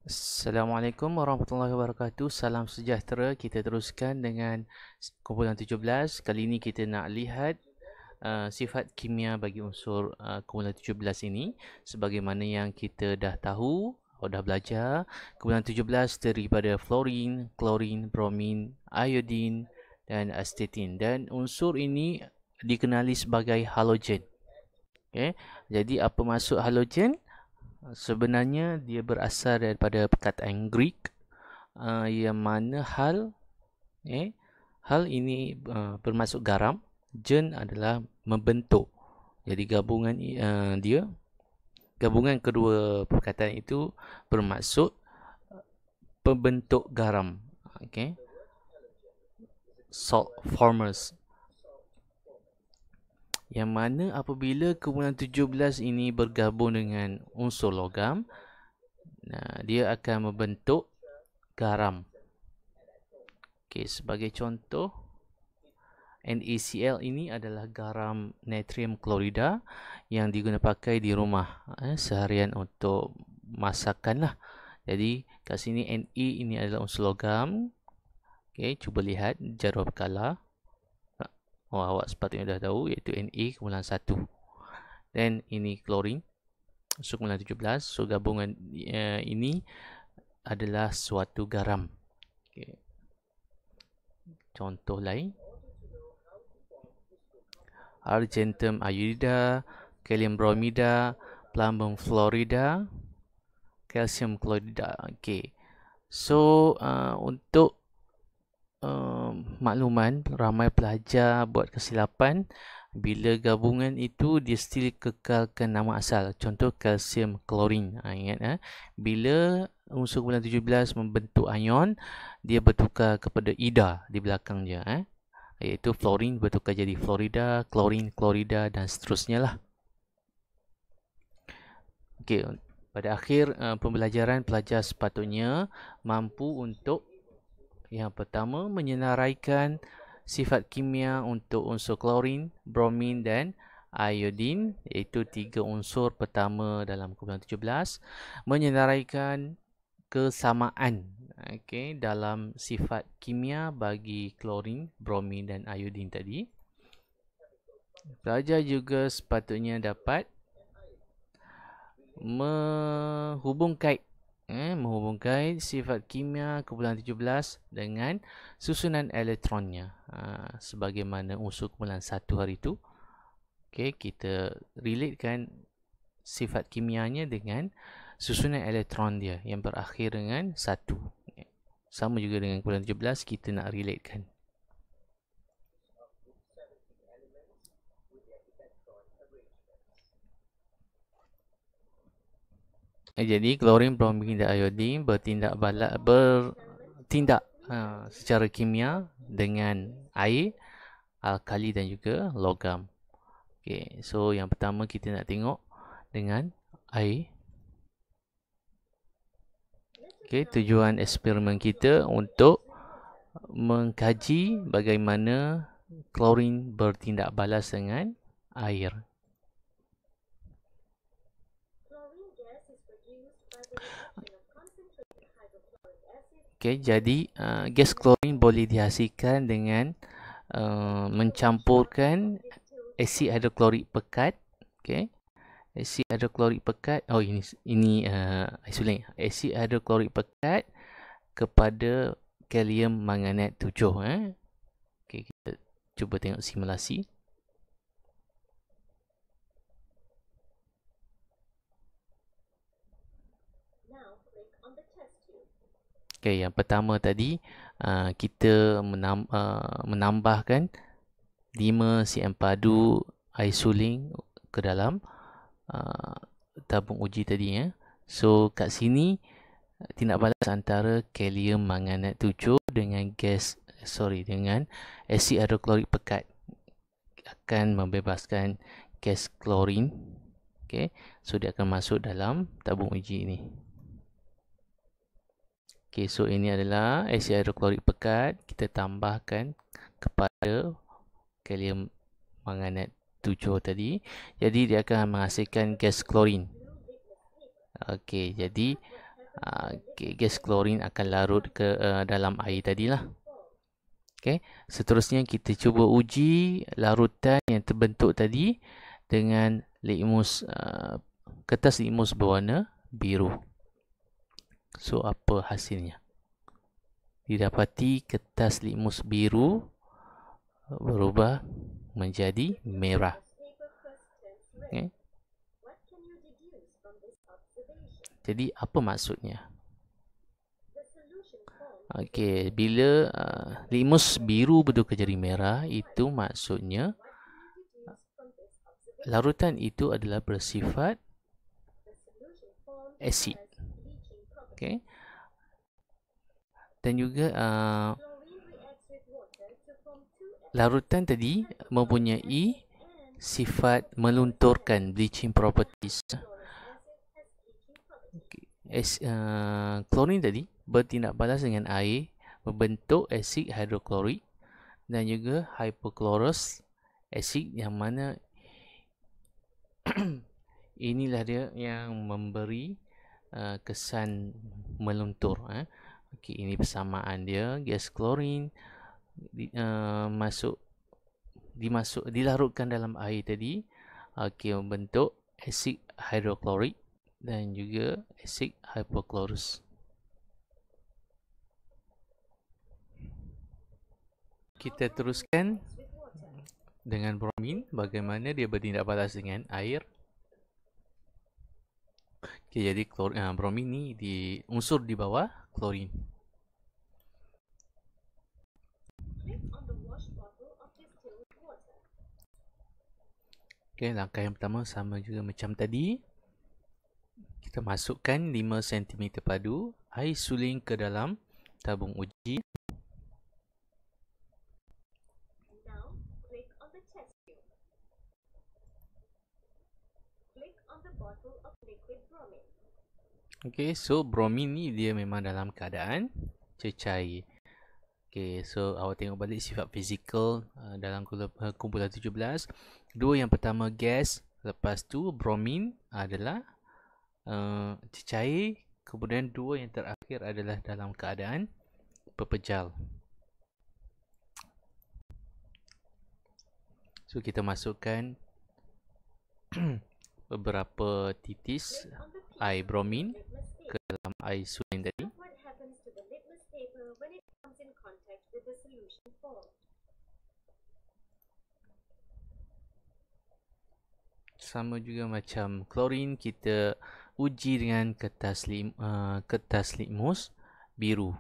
Assalamualaikum warahmatullahi wabarakatuh. Salam sejahtera. Kita teruskan dengan kumpulan 17. Kali ini kita nak lihat sifat kimia bagi unsur kumpulan 17 ini. Sebagaimana yang kita dah tahu, dah belajar, kumpulan 17 terdiri daripada fluorine, klorin, bromin, iodin dan asetin. Dan unsur ini dikenali sebagai halogen. Okay. Jadi apa maksud halogen? Sebenarnya dia berasal daripada perkataan Greek yang mana hal ini bermaksud garam, gen adalah membentuk. Jadi gabungan kedua perkataan itu bermaksud pembentuk garam. Okay. Salt formers. Yang mana apabila kumpulan 17 ini bergabung dengan unsur logam, dia akan membentuk garam. Okey, sebagai contoh, NaCl ini adalah garam natrium klorida yang digunakan pakai di rumah seharian untuk masakan lah. Jadi kat sini Na ini adalah unsur logam. Okey, cuba lihat jadual berkala. Awak sepatutnya dah tahu, iaitu Na kumpulan 1. Dan ini klorin, unsur kumpulan 17. So gabungan ini adalah suatu garam. Okay. Contoh lain, argentum iodida, kalium bromida, plumbum fluorida, kalsium klorida. Okay. So untuk makluman, ramai pelajar buat kesilapan bila gabungan itu dia still kekalkan nama asal. Contoh kalsium klorin. Ingat bila unsur kumpulan 17 membentuk ion, dia bertukar kepada ida di belakang dia. Iaitu fluorine bertukar jadi fluorida, klorin, klorida dan seterusnya lah. Okey, pada akhir pembelajaran, pelajar sepatutnya mampu untuk yang pertama, menyenaraikan sifat kimia untuk unsur klorin, bromin dan iodin, iaitu 3 unsur pertama dalam kumpulan 17. Menyenaraikan kesamaan dalam sifat kimia bagi klorin, bromin dan iodin tadi. Pelajar juga sepatutnya dapat menghubungkan sifat kimia kumpulan 17 dengan susunan elektronnya. Sebagaimana unsur kumpulan 1 hari itu. Okay, kita relatekan sifat kimianya dengan susunan elektron dia yang berakhir dengan 1. Sama juga dengan kumpulan 17, kita nak relatekan. Jadi klorin, bromin dan iodin bertindak secara kimia dengan air, alkali dan juga logam. Okay, so yang pertama kita nak tengok dengan air. Okay, tujuan eksperimen kita untuk mengkaji bagaimana klorin bertindak balas dengan air. Okay, jadi gas klorin boleh dihasilkan dengan mencampurkan asid hidroklorik pekat. Okay, asid hidroklorik pekat. Oh, ini asid hidroklorik pekat kepada kalium manganat 7. Okay, kita cuba tengok simulasi. Okay, yang pertama tadi kita menambahkan 5 cm padu air suling ke dalam tabung uji tadi. So kat sini tindak balas antara kalium manganat 7 dengan dengan asid hidroklorik pekat akan membebaskan gas klorin. Okay, so dia akan masuk dalam tabung uji ini. Okay, so ini adalah asid hidroklorik pekat. Kita tambahkan kepada kalium manganat 7 tadi. Jadi dia akan menghasilkan gas klorin. Okey, jadi gas klorin akan larut ke dalam air tadilah. Okey, seterusnya kita cuba uji larutan yang terbentuk tadi dengan kertas litmus berwarna biru. So, apa hasilnya? Didapati kertas litmus biru berubah menjadi merah. Okay. Jadi, apa maksudnya? Okey, bila litmus biru bertukar jadi merah, itu maksudnya larutan itu adalah bersifat asid. Okey. Dan juga larutan tadi mempunyai sifat melunturkan, bleaching properties. Klorin tadi bertindak balas dengan air, membentuk asid hidroklorik dan juga hypochlorous asid, yang mana inilah dia yang memberi kesan meluntur. Okey, ini persamaan dia. Gas klorin dilarutkan dalam air tadi, okey, membentuk asid hidroklorik dan juga asid hypochlorous. Kita teruskan dengan bromin, bagaimana dia bertindak balas dengan air. Okay, jadi bromin ni unsur di bawah klorin. Okay, langkah yang pertama sama juga macam tadi. Kita masukkan 5 cm padu air suling ke dalam tabung uji. Okay, so bromin ni dia memang dalam keadaan cecair. Okay, so awak tengok balik sifat fizikal dalam kumpulan 17. Dua yang pertama gas, lepas tu bromin adalah cecair. Kemudian dua yang terakhir adalah dalam keadaan pepejal. So kita masukkan beberapa titis air bromin ke dalam air suling tadi. Sama juga macam klorin, kita uji dengan kertas litmus biru.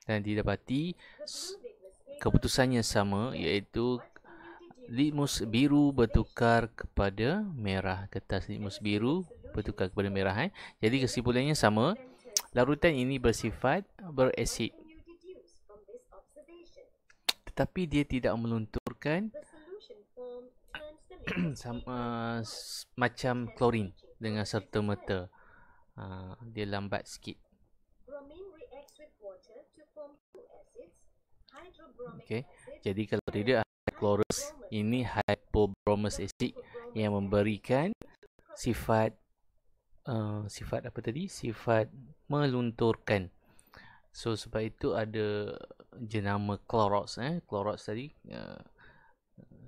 Dan didapati keputusannya sama, iaitu litmus biru bertukar kepada merah. Kertas litmus biru bertukar kepada merah. Jadi kesimpulannya sama. Larutan ini bersifat berasid, tetapi dia tidak melunturkan macam klorin dengan serta-merta. Dia lambat sikit. Okay. Jadi kalau tidak hypochlorous, ini hypobromous acid yang memberikan sifat apa tadi? Sifat melunturkan. So sebab itu ada jenama Clorox. Clorox tadi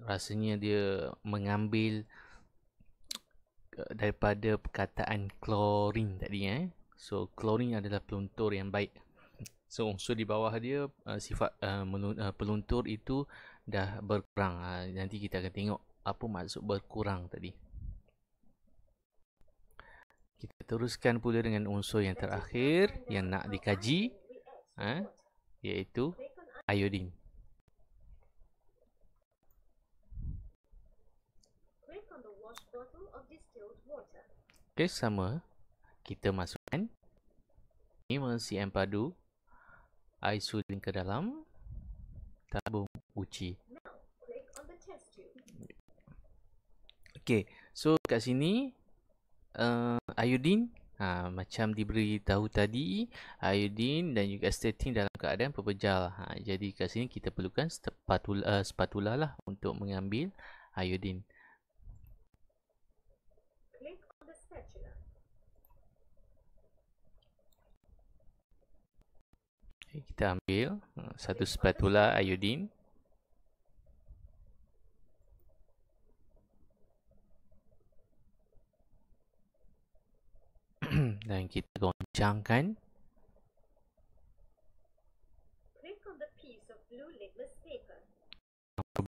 rasanya dia mengambil daripada perkataan klorin tadi. So klorin adalah peluntur yang baik. So unsur di bawah dia sifat peluntur itu dah berkurang. Nanti kita akan tengok apa maksud berkurang tadi. Kita teruskan pula dengan unsur yang terakhir yang nak dikaji, iaitu iodine. Okay, sama. Kita masukkan 5 cm padu air suling ke dalam tabung uji. Okay, so kat sini iodine macam diberi tahu tadi, iodine dan juga statin dalam keadaan pepejal. Jadi kat sini kita perlukan spatula lah untuk mengambil iodine. Okay, kita ambil satu spatula iodine. Dan kita goncangkan.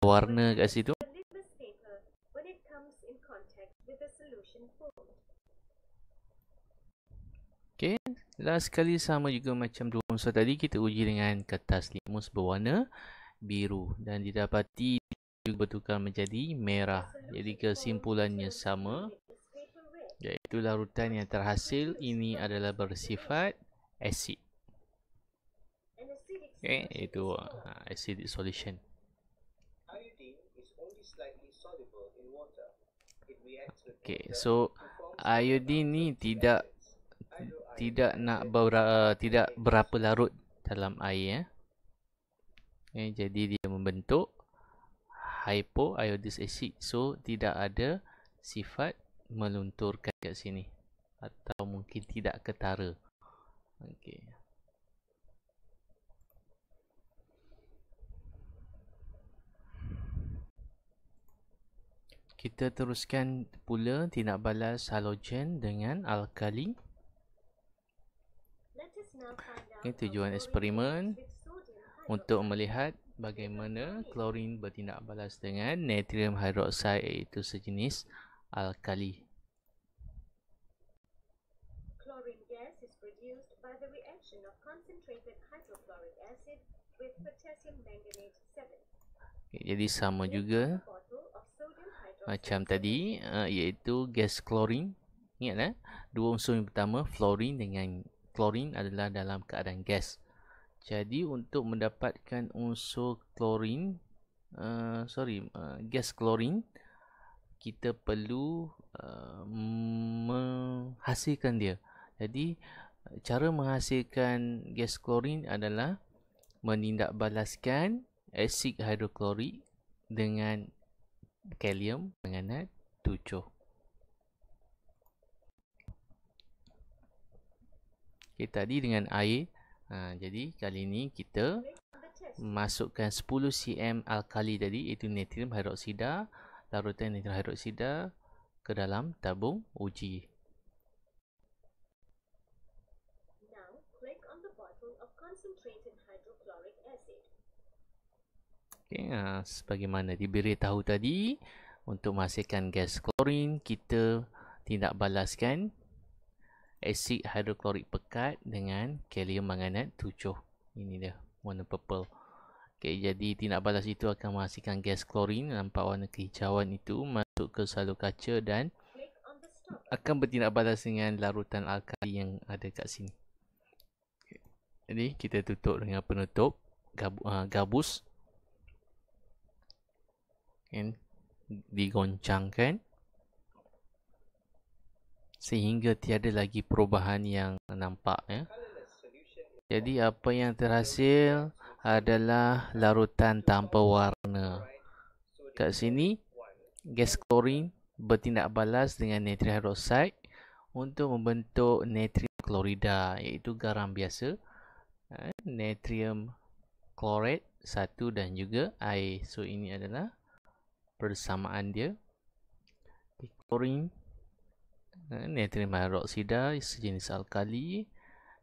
Warna kat situ. Okay, last sekali sama juga macam dua unsur tadi, kita uji dengan kertas limus berwarna biru dan didapati juga bertukar menjadi merah. Jadi kesimpulannya sama, iaitu larutan yang terhasil ini adalah bersifat asid. Okay, itu acidic solution. Okay, so iodine ni tidak berapa larut dalam air. Okay, jadi dia membentuk hypoiodous acid. So tidak ada sifat melunturkan kat sini atau mungkin tidak ketara. Okay. Kita teruskan pula tindak balas halogen dengan alkali. Okay, tujuan eksperimen untuk melihat bagaimana klorin bertindak balas dengan natrium hydroxide, iaitu sejenis alkali. Chlorine gas is produced by the reaction of concentrated hydrochloric acid with potassium manganate 7. Okay, jadi sama juga macam tadi, iaitu gas klorin. Ingatlah, dua unsur yang pertama, fluorine dengan klorin adalah dalam keadaan gas. Jadi untuk mendapatkan unsur klorin, gas klorin, kita perlu menghasilkan dia. Jadi cara menghasilkan gas klorin adalah menindakbalaskan asid hidroklorik dengan kalium manganat 7. Okay, tadi dengan air. Jadi kali ini kita masukkan 10 cm alkali tadi, iaitu natrium hidroksida, larutan natrium hidroksida ke dalam tabung uji. Okay, sebagaimana diberitahu tadi, untuk menghasilkan gas klorin, kita tindak balaskan asid hidroklorik pekat dengan kalium manganat 7. Ini dia, warna purple. Okay, jadi tindak balas itu akan menghasilkan gas klorin. Nampak warna kehijauan itu masuk ke salur kaca dan akan bertindak balas dengan larutan alkali yang ada kat sini. Okay. Jadi kita tutup dengan penutup gabus. Okay. Digoncangkan sehingga tiada lagi perubahan yang nampak, ya. Jadi apa yang terhasil adalah larutan tanpa warna. Kat sini gas klorin bertindak balas dengan natrium hidroksida untuk membentuk natrium klorida, iaitu garam biasa, natrium klorat 1 dan juga air. So ini adalah persamaan dia. Klorin, natrium hidroksida sejenis alkali,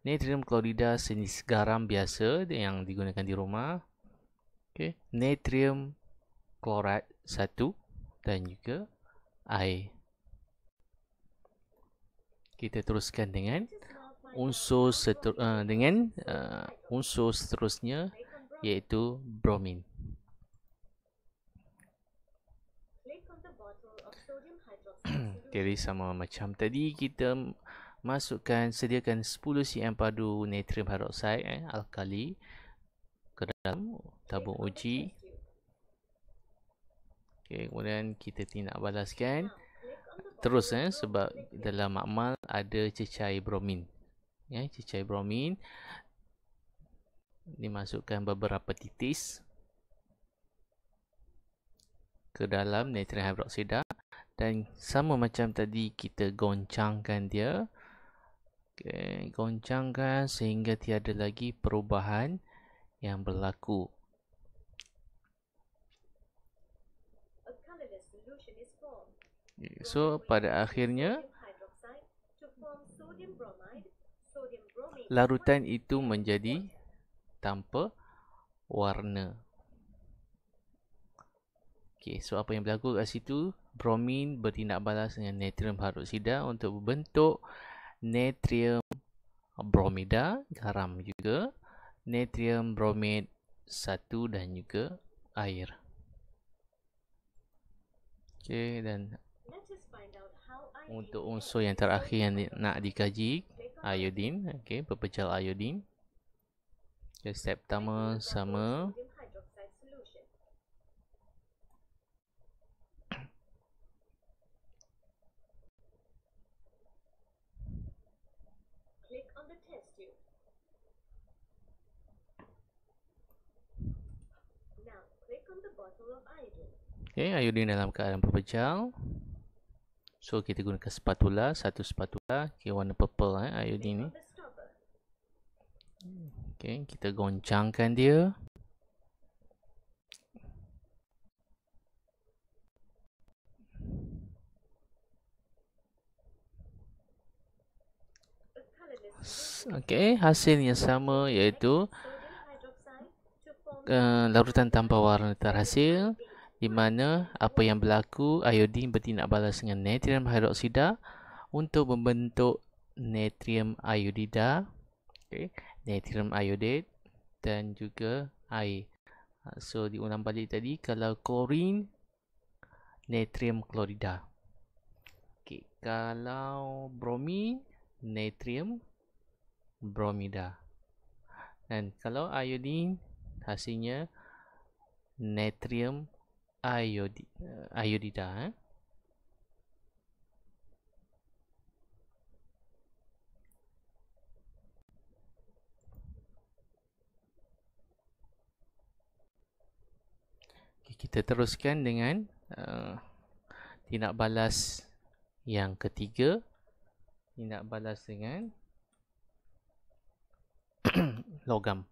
natrium klorida sejenis garam biasa yang digunakan di rumah. Okay. Natrium klorat 1 dan juga air. Kita teruskan dengan unsur seterusnya, iaitu bromin. Jadi sama macam tadi, kita sediakan 10 cm padu natrium hidroksida alkali ke dalam tabung uji. Okay, kemudian kita tindak balaskan terus, sebab dalam makmal ada cecair bromin. Cecair bromin dimasukkan beberapa titis ke dalam natrium hidroksida dan sama macam tadi kita goncangkan dia Okay, goncangkan sehingga tiada lagi perubahan yang berlaku. So, pada akhirnya larutan itu menjadi tanpa warna. Okay, so apa yang berlaku kat situ? Bromin bertindak balas dengan natrium hidroksida untuk membentuk natrium bromida, garam juga, natrium bromid 1 dan juga air. Okay, dan untuk unsur yang terakhir yang nak dikaji, iodin. Okay, pepecah iodin. Okay, step pertama sama. Okay, iodin dalam keadaan pepecah. So kita gunakan spatula, satu spatula, okay, warna purple iodin ni. Okay, kita goncangkan dia. Okay, hasilnya sama iaitu larutan tanpa warna terhasil, di mana apa yang berlaku, iodin bertindak balas dengan natrium hidroksida untuk membentuk natrium iodida, okay, natrium iodate dan juga air. So diulang balik tadi, kalau klorin, natrium klorida. Okay, kalau bromin, natrium bromida. Dan kalau iodin, hasilnya natrium iodida. Okay, kita teruskan dengan tindak balas yang ketiga. Tindak balas dengan logam.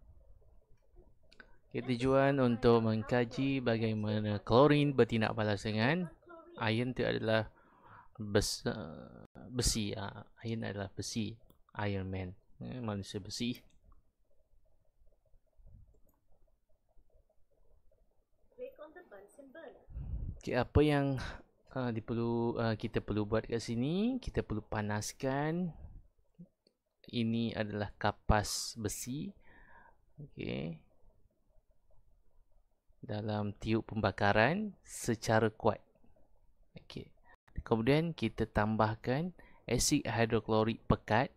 Tujuan untuk mengkaji bagaimana klorin bertindak balas dengan iron. Itu adalah besi. Iron adalah besi. Iron Man, manusia besi. Okay, apa yang kita perlu buat kat sini? Kita perlu panaskan. Ini adalah kapas besi. Okay, dalam tiup pembakaran secara kuat. Okay. Kemudian kita tambahkan asid hidroklorik pekat.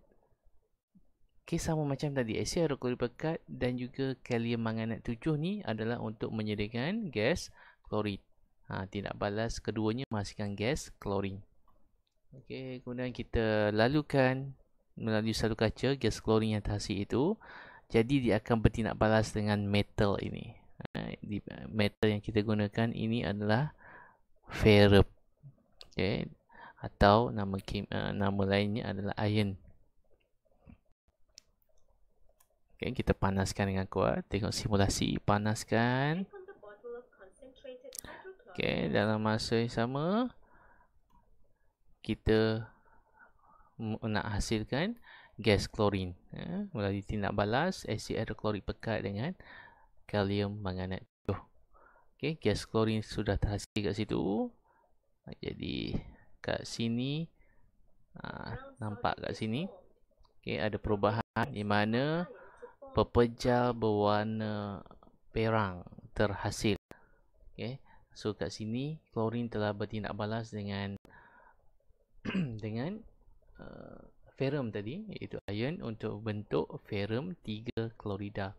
Okay, sama macam tadi, asid hidroklorik pekat dan juga kalium manganat 7 ni adalah untuk menyediakan gas klorid. Tindak balas keduanya menghasilkan gas klorin. Okay, kemudian kita lalukan melalui satu kaca gas klorin yang terhasil itu. Jadi dia akan bertindak balas dengan metal ini. Metal yang kita gunakan ini adalah ferrum. Okay. Atau nama lainnya adalah iron. Okay, kita panaskan dengan kuat. Tengok simulasi, panaskan. Okay, dalam masa yang sama kita nak hasilkan gas klorin melalui tindak balas asid hidroklorik pekat dengan kalium manganat 7. Okay, gas klorin sudah terhasil kat situ. Jadi kat sini nampak kat sini, okay, ada perubahan di mana pepejal berwarna perang terhasil. Okay, so kat sini klorin telah bertindak balas dengan dengan ferrum tadi, iaitu iron, untuk bentuk ferrum 3 klorida.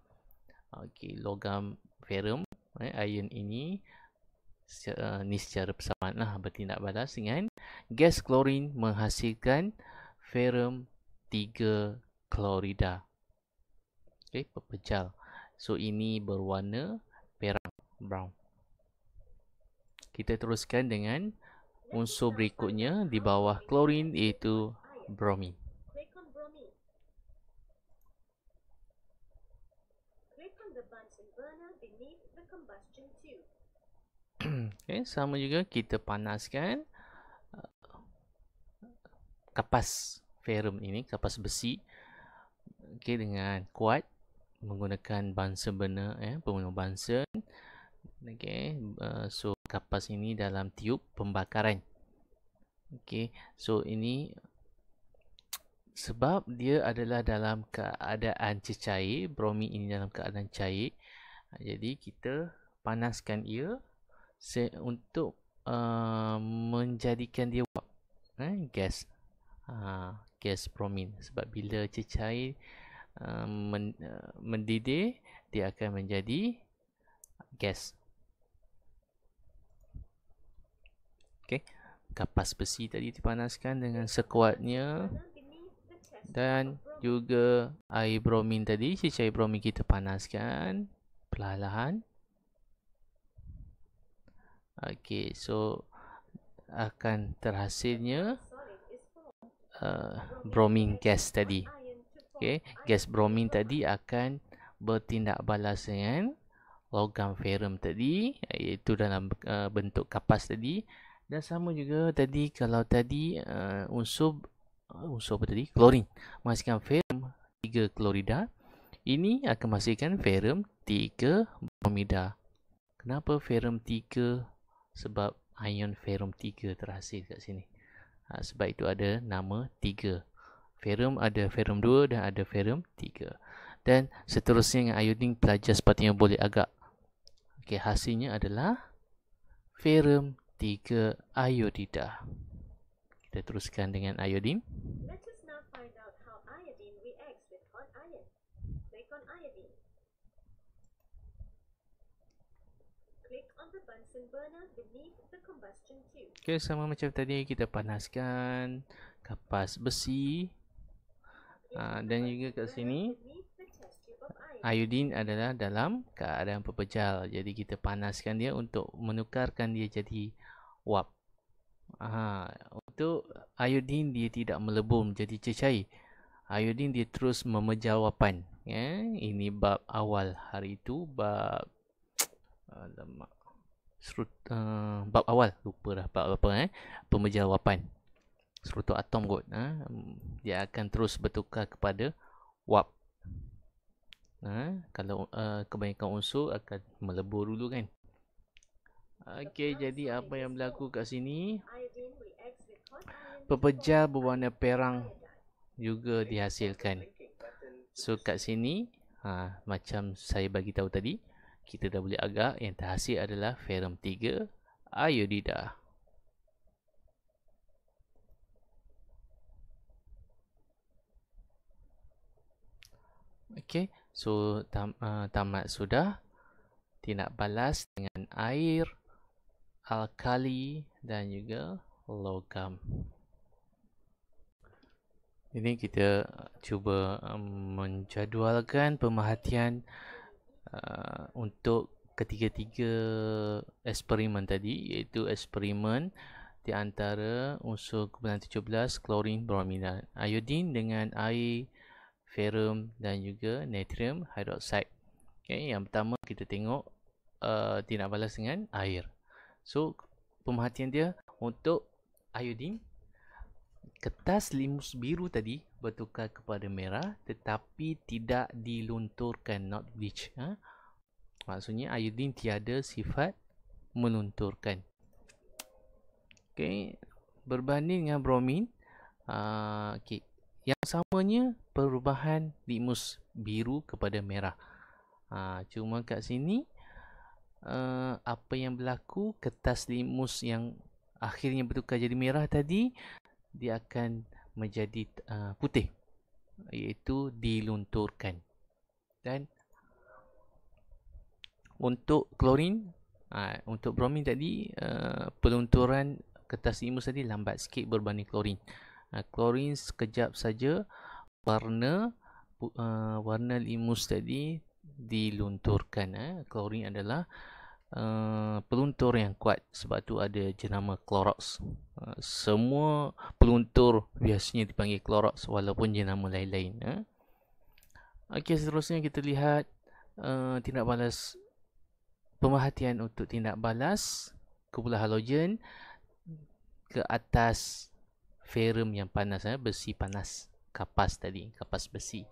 Okay, logam ferrum iron ini secara bersamaan bertindak balas dengan gas klorin menghasilkan ferrum 3 klorida. Okay, pepejal. So ini berwarna perang, brown. Kita teruskan dengan unsur berikutnya di bawah klorin, iaitu bromin. Okay, sama juga kita panaskan kapas ferrum ini, kapas besi, okay, dengan kuat menggunakan Bunsen burner, penggunaan Bunsen. Okay, so kapas ini dalam tiub pembakaran. Okay, so ini sebab dia adalah dalam keadaan cecair, bromin ini dalam keadaan cair, jadi kita panaskan ia untuk menjadikan dia wap, gas, gas bromin. Sebab bila cecair mendidih, dia akan menjadi gas. Okay, kapas besi tadi dipanaskan dengan sekuatnya, dan juga air bromin tadi, cecair bromin kita panaskan perlahan-lahan. Okay, so akan terhasilnya bromin gas tadi. Okay, gas bromin tadi akan bertindak balas dengan logam ferrum tadi, iaitu dalam bentuk kapas tadi. Dan sama juga tadi, kalau tadi unsur apa tadi? Klorin. Menghasilkan ferrum 3 klorida. Ini akan menghasilkan ferrum 3 bromida. Kenapa ferrum 3? Sebab ion ferrum 3 terhasil kat sini. Sebab itu ada nama 3. Ferrum ada ferrum 2 dan ada ferrum 3. Dan seterusnya dengan iodin, pelajar sepatutnya boleh agak. Okay, hasilnya adalah ferrum 3 iodida. Kita teruskan dengan iodin. Let us now find out how iodine reacts with hot iron. Click on iodine. Click on the Bunsen burner beneath the combustion tube. Okay, sama macam tadi, kita panaskan kapas besi. Dan juga kat sini iodin adalah dalam keadaan pepejal. Jadi kita panaskan dia untuk menukarkan dia jadi wap. Untuk iodin dia tidak melebur menjadi cecair. Iodin dia terus memejal wapan. Ini bab awal hari itu, bab bab awal, lupa dah bab apa, pemejal wapan. Struktur atom kot, dia akan terus bertukar kepada wap. Kalau kebanyakan unsur akan melebur dulu kan. Okey, jadi apa yang berlaku kat sini, pepejal berwarna perang juga dihasilkan. So kat sini, macam saya bagi tahu tadi, kita dah boleh agak, yang terhasil adalah ferrum 3 iodida. Okey, so tamat sudah tindak balas dengan air, alkali dan juga logam. Ini kita cuba menjadualkan pemerhatian untuk ketiga-tiga eksperimen tadi, iaitu eksperimen di antara unsur kumpulan 17, klorin, bromin dan iodin dengan air, ferrum dan juga natrium hydroxide. Okay, yang pertama kita tengok tindak balas dengan air. So pemerhatian dia untuk iodin, kertas limus biru tadi bertukar kepada merah tetapi tidak dilunturkan, not bleach. Maksudnya iodin tiada sifat melunturkan. Okay, berbanding dengan bromin, okay, yang samanya perubahan limus biru kepada merah. Cuma kat sini apa yang berlaku, kertas limus yang akhirnya bertukar jadi merah tadi, dia akan menjadi putih, iaitu dilunturkan. Dan untuk klorin, untuk bromin tadi, pelunturan kertas limus tadi lambat sikit berbanding klorin. Klorin sekejap saja warna limus tadi dilunturkan. Klorin adalah peluntur yang kuat, sebab tu ada jenama Clorox. Semua peluntur biasanya dipanggil Clorox walaupun jenama lain-lain. Okey, seterusnya kita lihat tindak balas pemerhatian untuk tindak balas kumpulan halogen ke atas ferrum yang panas, besi panas, kapas tadi, kapas besi.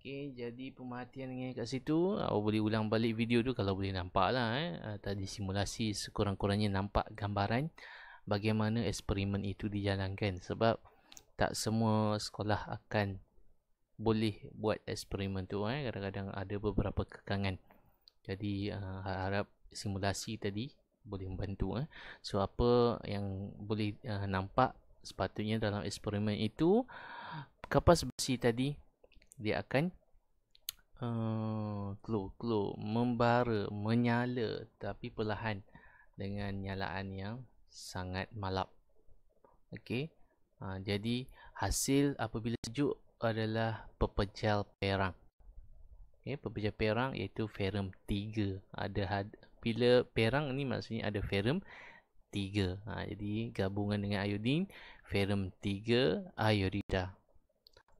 Okey, jadi pemerhatian kat situ, boleh ulang balik video tu kalau boleh nampak lah. Tadi simulasi sekurang-kurangnya nampak gambaran bagaimana eksperimen itu dijalankan. Sebab tak semua sekolah akan boleh buat eksperimen tu. Kadang-kadang ada beberapa kekangan. Jadi harap simulasi tadi boleh membantu. So apa yang boleh nampak sepatutnya dalam eksperimen itu, kapas besi tadi dia akan glow, membara, menyala tapi perlahan dengan nyalaan yang sangat malap. Okey. Jadi hasil apabila sejuk adalah pepejal perang. Okey, pepejal perang iaitu ferrum 3. Bila perang ni maksudnya ada ferrum 3. Jadi gabungan dengan iodin, ferrum 3 iodida.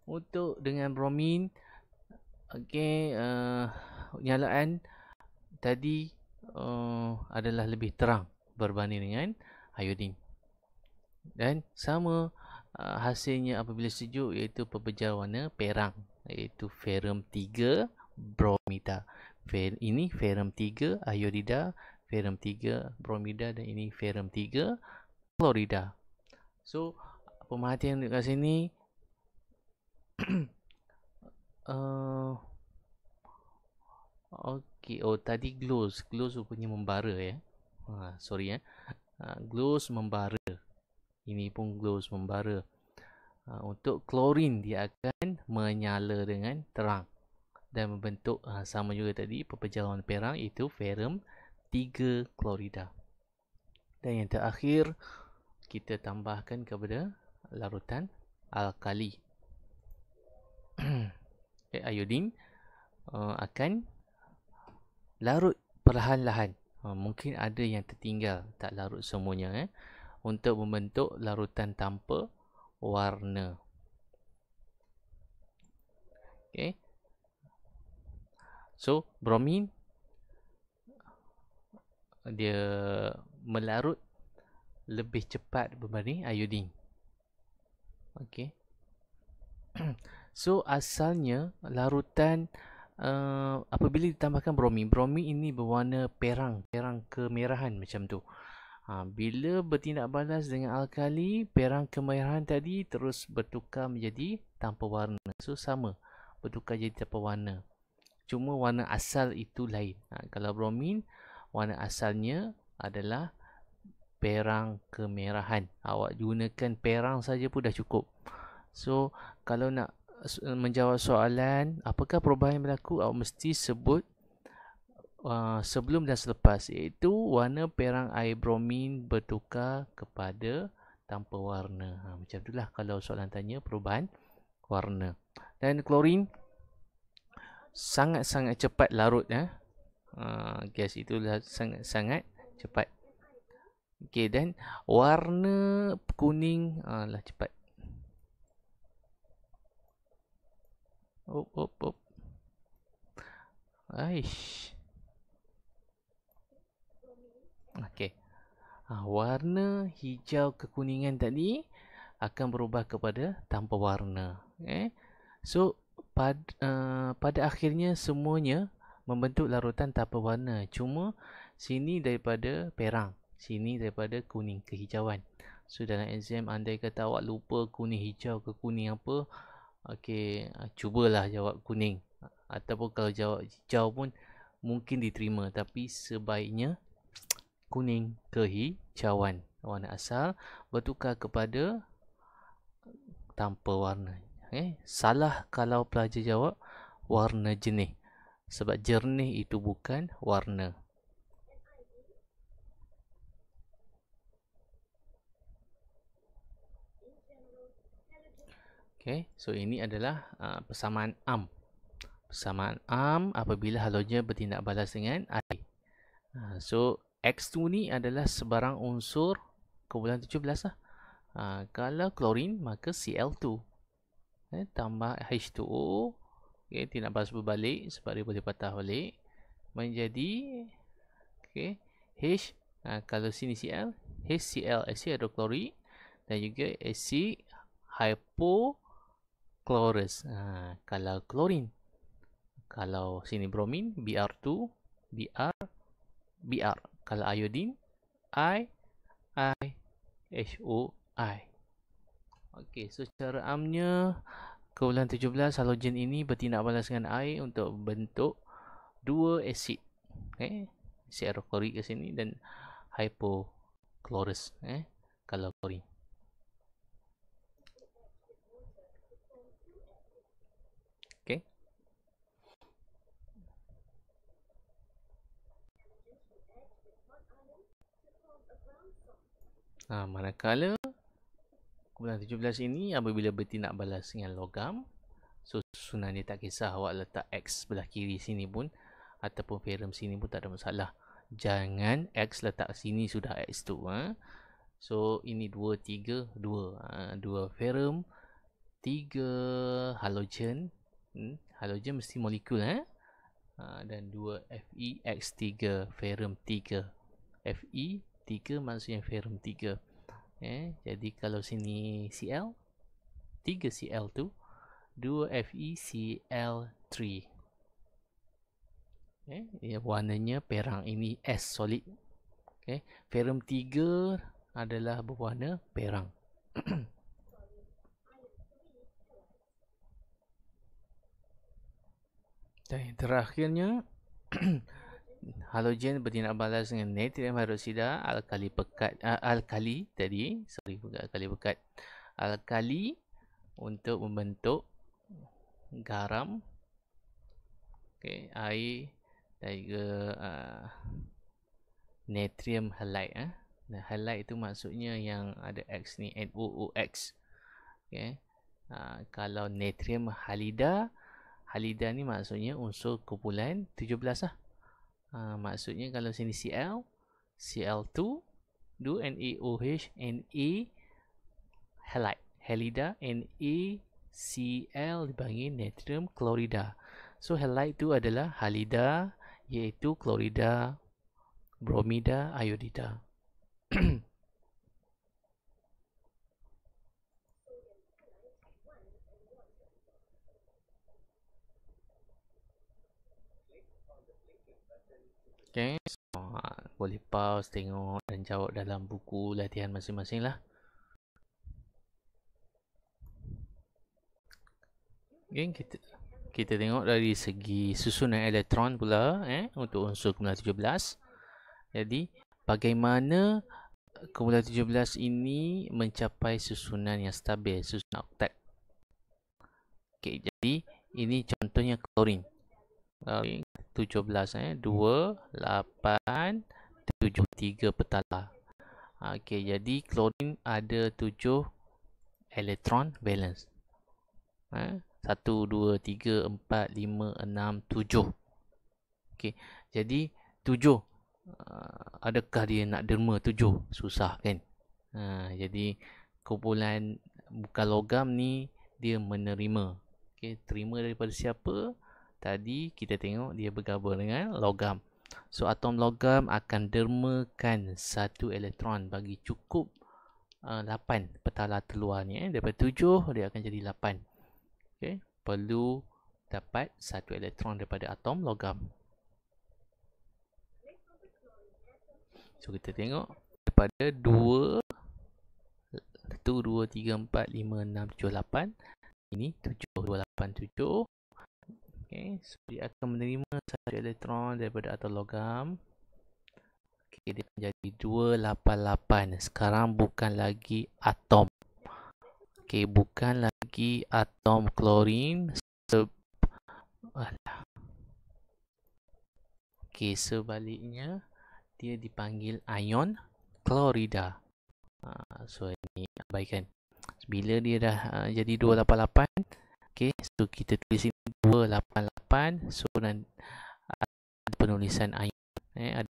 Untuk dengan bromin, okey, nyalaan tadi adalah lebih terang berbanding dengan iodin. Dan sama hasilnya apabila sejuk iaitu pepejal warna perang iaitu ferrum 3 bromida. Ini ferrum 3 iodida, ferrum 3 bromida, dan ini ferrum 3 klorida. So pemerhatian dekat sini okey, tadi glows rupanya membara ya. Sorry glows membara. Ini pun glows membara. Untuk klorin dia akan menyala dengan terang dan membentuk sama juga tadi pepejal warna perang itu ferrum 3 klorida. Dan yang terakhir kita tambahkan kepada larutan alkali. Iodin akan larut perlahan-lahan. Mungkin ada yang tertinggal, tak larut semuanya untuk membentuk larutan tanpa warna. Okay. So bromin dia melarut lebih cepat berbanding iodin. Okay. So asalnya larutan apabila ditambahkan bromin ini berwarna perang kemerahan macam tu. Bila bertindak balas dengan alkali, perang kemerahan tadi terus bertukar menjadi tanpa warna. So sama, bertukar jadi tanpa warna. Cuma warna asal itu lain. Kalau bromin, warna asalnya adalah perang kemerahan. Awak gunakan perang saja pun dah cukup. So kalau nak menjawab soalan apakah perubahan yang berlaku, awak mesti sebut sebelum dan selepas, iaitu warna perang air bromin bertukar kepada tanpa warna. Macam itulah kalau soalan tanya perubahan warna. Dan klorin sangat-sangat cepat larut. Gas itulah sangat-sangat cepat. Okey, dan warna kuning lah cepat. Aish. Okey. Warna hijau kekuningan tadi akan berubah kepada tanpa warna. So pada akhirnya semuanya membentuk larutan tanpa warna. Cuma sini daripada perang, sini daripada kuning kehijauan. So dalam exam andai kata awak lupa kuning hijau ke kuning apa, okey, cubalah jawab kuning. Ataupun kalau jawab hijau pun mungkin diterima, tapi sebaiknya kuning kehijauan. Warna asal bertukar kepada tanpa warna. Salah kalau pelajar jawab warna jernih. Sebab jernih itu bukan warna. Okay, so ini adalah persamaan am. Persamaan am apabila halogen bertindak balas dengan air. So X2 ni adalah sebarang unsur kumpulan 17 lah. Kalau klorin maka Cl2 tambah H2O, tindak balas berbalik sebab dia boleh patah balik menjadi Okay. H, kalau sini Cl, HCl acid hidroklorik dan juga acid hypochlorous. Kalau klorin, kalau sini bromin, Br2, Br, Br. Kalau iodine, I, HOI. Okey, so secara amnya kumpulan 17 halogen ini bertindak balas dengan air untuk membentuk dua asid. Okey, asid hidroklorik ke sini dan hypochlorous kalau klorin. Okey. Manakala kumpulan 17 ini apabila bertindak balas dengan logam, so susunan dia tak kisah awak letak X sebelah kiri sini pun ataupun ferrum sini pun tak ada masalah. Jangan X letak sini sudah X tu. So ini 2, 3, 2. 2 ferrum, 3 halogen. Halogen mesti molekul dan 2 FeX3 ferrum 3. Fe3 maksudnya ferrum 3. Jadi kalau sini Cl, 3 Cl tu, 2 FeCl3. Warnanya perang, ini S solid. Ferrum 3 adalah berwarna perang. Dan yang terakhirnya halogen bertindak balas dengan natrium hidroksida alkali pekat alkali pekat alkali untuk membentuk garam, air dan juga natrium halide. Halide itu maksudnya yang ada X ni, NOOX. Kalau natrium halida ni maksudnya unsur kumpulan 17 lah. Maksudnya kalau sini Cl, Cl2, 2 NaOH, Na halide, halida, NaCl dipanggil natrium klorida. So halide itu adalah halida, iaitu klorida, bromida, iodida. Okay, so, boleh pause, tengok dan jawab dalam buku latihan masing-masing lah. Okay, kita tengok dari segi susunan elektron pula untuk unsur kumpulan 17. Jadi, bagaimana kumpulan 17 ini mencapai susunan yang stabil, susunan oktet. Okay, jadi ini contohnya klorin. 17 2, 8, 7, 3 petala. Okey, jadi klorin ada 7 elektron valence. 1, 2, 3, 4, 5, 6, 7. Okey, jadi 7. Adakah dia nak derma 7? Susah kan? Jadi kumpulan bukan logam ni dia menerima. Okey, terima daripada siapa? Tadi kita tengok dia bergabung dengan logam. So atom logam akan dermakan satu elektron bagi cukup 8 petala terluarnya. Daripada 7 dia akan jadi 8. Okay. Perlu dapat satu elektron daripada atom logam. So kita tengok daripada 2 1, 2, 3, 4, 5, 6, 7, 8. Ini 7, 2, 8, 7. Okay, so dia akan menerima satu elektron daripada atom logam. Okay, dia menjadi 288. Sekarang bukan lagi atom. Okay, bukan lagi atom klorin. Okay, sebaliknya dia dipanggil ion klorida. So ini abaikan. Bila dia dah jadi 288, okay, so kita tulis ini 288. So dan ada penulisan ion, ada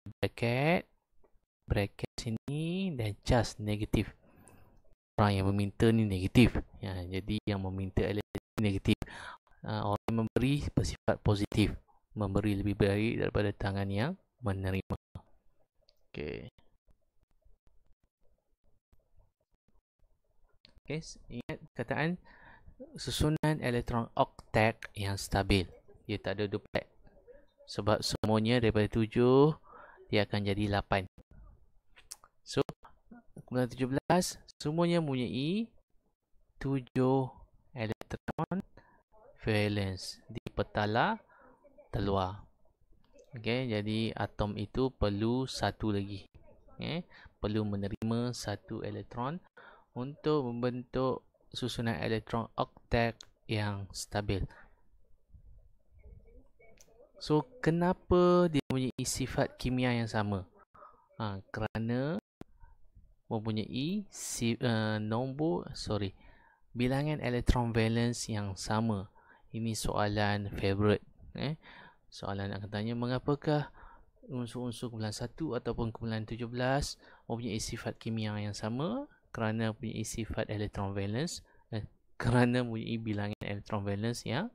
bracket sini dan charge negatif. Orang yang meminta ni negatif. Jadi yang meminta elektron negatif. Orang yang memberi bersifat positif. Memberi lebih baik daripada tangan yang menerima. Okey. Okey, ingat kataan susunan elektron oktet yang stabil. Dia tak ada duplet. Sebab semuanya daripada 7 dia akan jadi 8. So, kumpulan 17 semuanya mempunyai 7 elektron valence di petala terluar. Okey, jadi atom itu perlu satu lagi. Perlu menerima satu elektron untuk membentuk susunan elektron oktet yang stabil. So, kenapa dia mempunyai sifat kimia yang sama? Kerana mempunyai bilangan elektron valence yang sama. Ini soalan favorite. Soalan akan tanya, mengapakah unsur-unsur kumpulan 1 ataupun kumpulan 17 mempunyai sifat kimia yang sama? Kerana mempunyai sifat elektron valence, kerana mempunyai bilangan elektron valence yang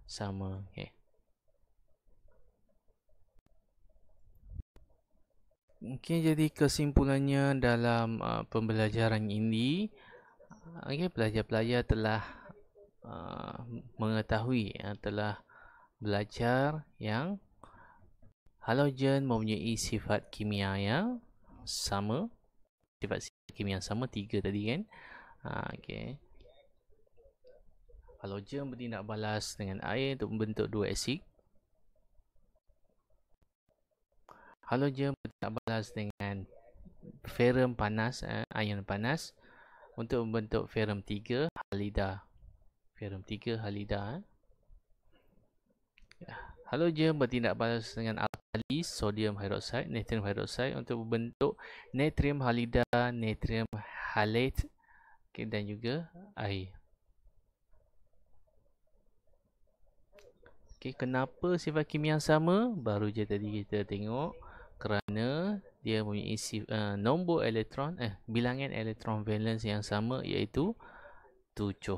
sama. Okey, jadi kesimpulannya dalam pembelajaran ini, pelajar-pelajar telah mengetahui, telah belajar yang halogen mempunyai sifat kimia yang sama. Sifat kimia yang sama, 3 tadi kan. Okey. Halogen bertindak balas dengan air untuk membentuk 2 asid. Halogen bertindak balas dengan ferrum panas, ion panas untuk membentuk ferrum 3 halida. Ferrum 3 halida. Halogen bertindak balas dengan alkali, sodium hidroksida, natrium hidroksida untuk membentuk natrium halida, natrium halate, dan juga air. Kenapa sifat kimia sama? Baru je tadi kita tengok, kerana dia mempunyai nombor elektron, bilangan elektron valence yang sama, iaitu 7.